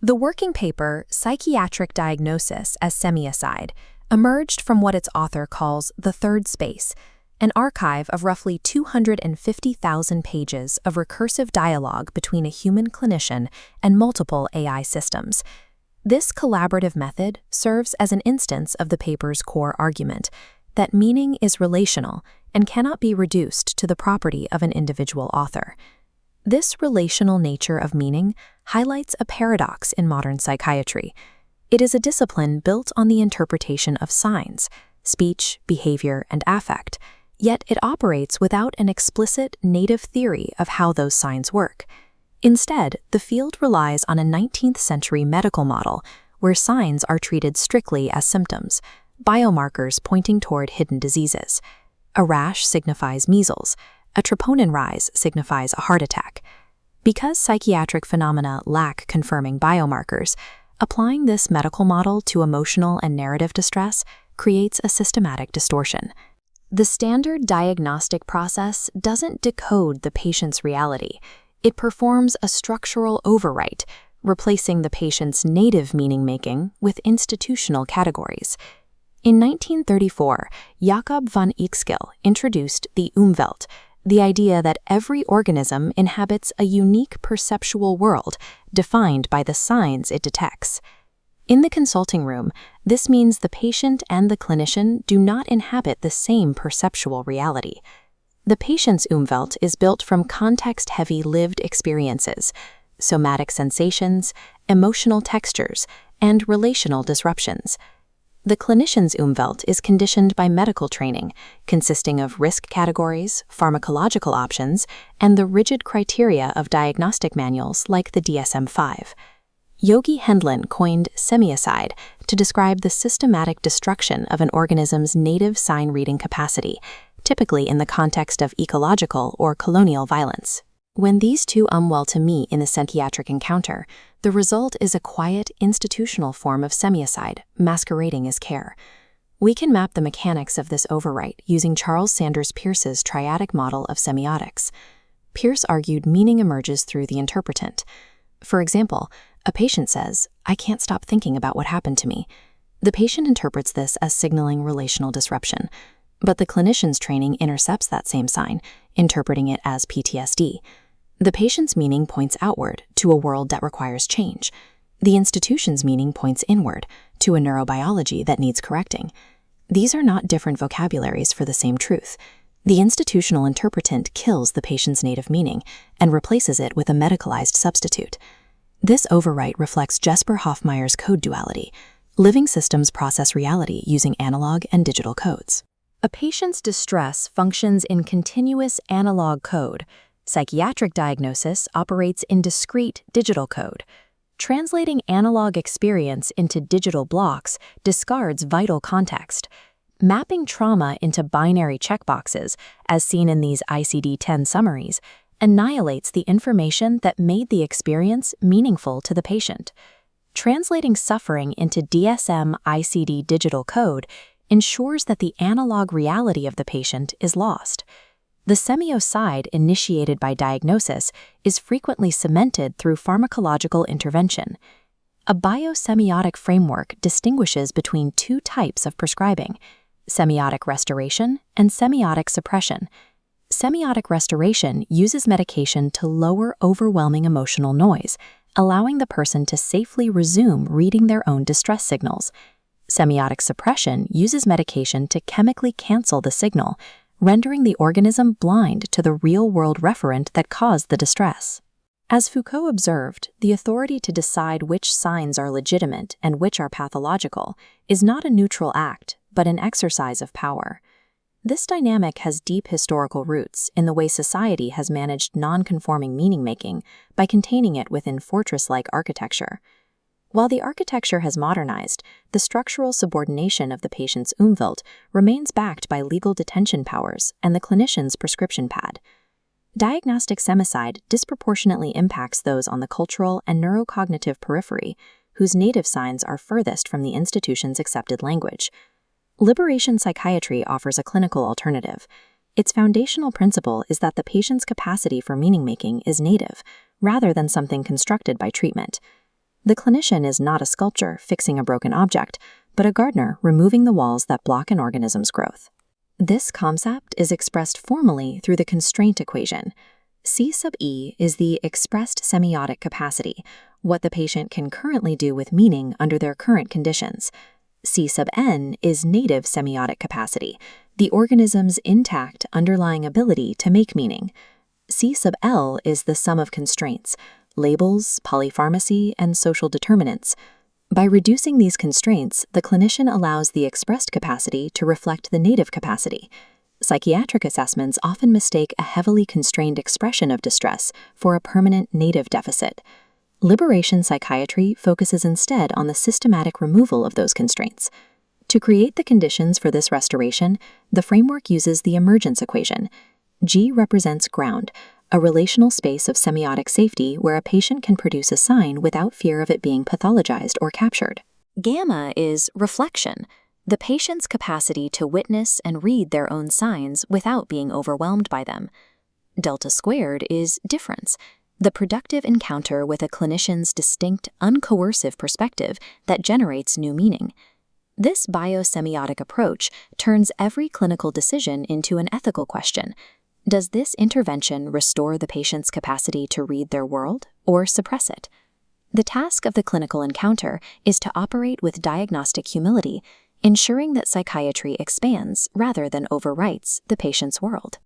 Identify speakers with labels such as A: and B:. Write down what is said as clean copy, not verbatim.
A: The working paper, Psychiatric Diagnosis as Semiocide, emerged from what its author calls the third space, an archive of roughly 250,000 pages of recursive dialogue between a human clinician and multiple AI systems. This collaborative method serves as an instance of the paper's core argument, that meaning is relational and cannot be reduced to the property of an individual author. This relational nature of meaning highlights a paradox in modern psychiatry. It is a discipline built on the interpretation of signs, speech, behavior, and affect, yet it operates without an explicit native theory of how those signs work. Instead, the field relies on a 19th-century medical model where signs are treated strictly as symptoms, biomarkers pointing toward hidden diseases. A rash signifies measles. A troponin rise signifies a heart attack. Because psychiatric phenomena lack confirming biomarkers, applying this medical model to emotional and narrative distress creates a systematic distortion. The standard diagnostic process doesn't decode the patient's reality. It performs a structural overwrite, replacing the patient's native meaning-making with institutional categories. In 1934, Jakob von Uexküll introduced the Umwelt, the idea that every organism inhabits a unique perceptual world defined by the signs it detects. In the consulting room, this means the patient and the clinician do not inhabit the same perceptual reality. The patient's Umwelt is built from context-heavy lived experiences, somatic sensations, emotional textures, and relational disruptions. The clinician's Umwelt is conditioned by medical training, consisting of risk categories, pharmacological options, and the rigid criteria of diagnostic manuals like the DSM-5. Yogi Hendlin coined Semiocide to describe the systematic destruction of an organism's native sign-reading capacity, typically in the context of ecological or colonial violence. When these two to meet in the psychiatric encounter, the result is a quiet, institutional form of semiocide, masquerading as care. We can map the mechanics of this overwrite using Charles Sanders Peirce's triadic model of semiotics. Peirce argued meaning emerges through the interpretant. For example, a patient says, "I can't stop thinking about what happened to me." The patient interprets this as signaling relational disruption, but the clinician's training intercepts that same sign, interpreting it as PTSD. The patient's meaning points outward, to a world that requires change. The institution's meaning points inward, to a neurobiology that needs correcting. These are not different vocabularies for the same truth. The institutional interpretant kills the patient's native meaning and replaces it with a medicalized substitute. This overwrite reflects Jesper Hoffmeyer's code duality. Living systems process reality using analog and digital codes. A patient's distress functions in continuous analog code. Psychiatric diagnosis operates in discrete digital code. Translating analog experience into digital blocks discards vital context. Mapping trauma into binary checkboxes, as seen in these ICD-10 summaries, annihilates the information that made the experience meaningful to the patient. Translating suffering into DSM-ICD digital code ensures that the analog reality of the patient is lost. The semiocide initiated by diagnosis is frequently cemented through pharmacological intervention. A biosemiotic framework distinguishes between two types of prescribing: semiotic restoration and semiotic suppression. Semiotic restoration uses medication to lower overwhelming emotional noise, allowing the person to safely resume reading their own distress signals. Semiotic suppression uses medication to chemically cancel the signal, rendering the organism blind to the real-world referent that caused the distress. As Foucault observed, the authority to decide which signs are legitimate and which are pathological is not a neutral act, but an exercise of power. This dynamic has deep historical roots in the way society has managed non-conforming meaning-making by containing it within fortress-like architecture. While the architecture has modernized, the structural subordination of the patient's Umwelt remains backed by legal detention powers and the clinician's prescription pad. Diagnostic semicide disproportionately impacts those on the cultural and neurocognitive periphery, whose native signs are furthest from the institution's accepted language. Liberation psychiatry offers a clinical alternative. Its foundational principle is that the patient's capacity for meaning-making is native, rather than something constructed by treatment. The clinician is not a sculptor fixing a broken object, but a gardener removing the walls that block an organism's growth. This concept is expressed formally through the constraint equation. C sub E is the expressed semiotic capacity, what the patient can currently do with meaning under their current conditions. C sub N is native semiotic capacity, the organism's intact underlying ability to make meaning. C sub L is the sum of constraints, labels, polypharmacy, and social determinants. By reducing these constraints, the clinician allows the expressed capacity to reflect the native capacity. Psychiatric assessments often mistake a heavily constrained expression of distress for a permanent native deficit. Liberation psychiatry focuses instead on the systematic removal of those constraints. To create the conditions for this restoration, the framework uses the emergence equation. G represents ground, a relational space of semiotic safety where a patient can produce a sign without fear of it being pathologized or captured. Gamma is reflection, the patient's capacity to witness and read their own signs without being overwhelmed by them. Delta squared is difference, the productive encounter with a clinician's distinct, uncoercive perspective that generates new meaning. This biosemiotic approach turns every clinical decision into an ethical question. Does this intervention restore the patient's capacity to read their world or suppress it? The task of the clinical encounter is to operate with diagnostic humility, ensuring that psychiatry expands rather than overwrites the patient's world.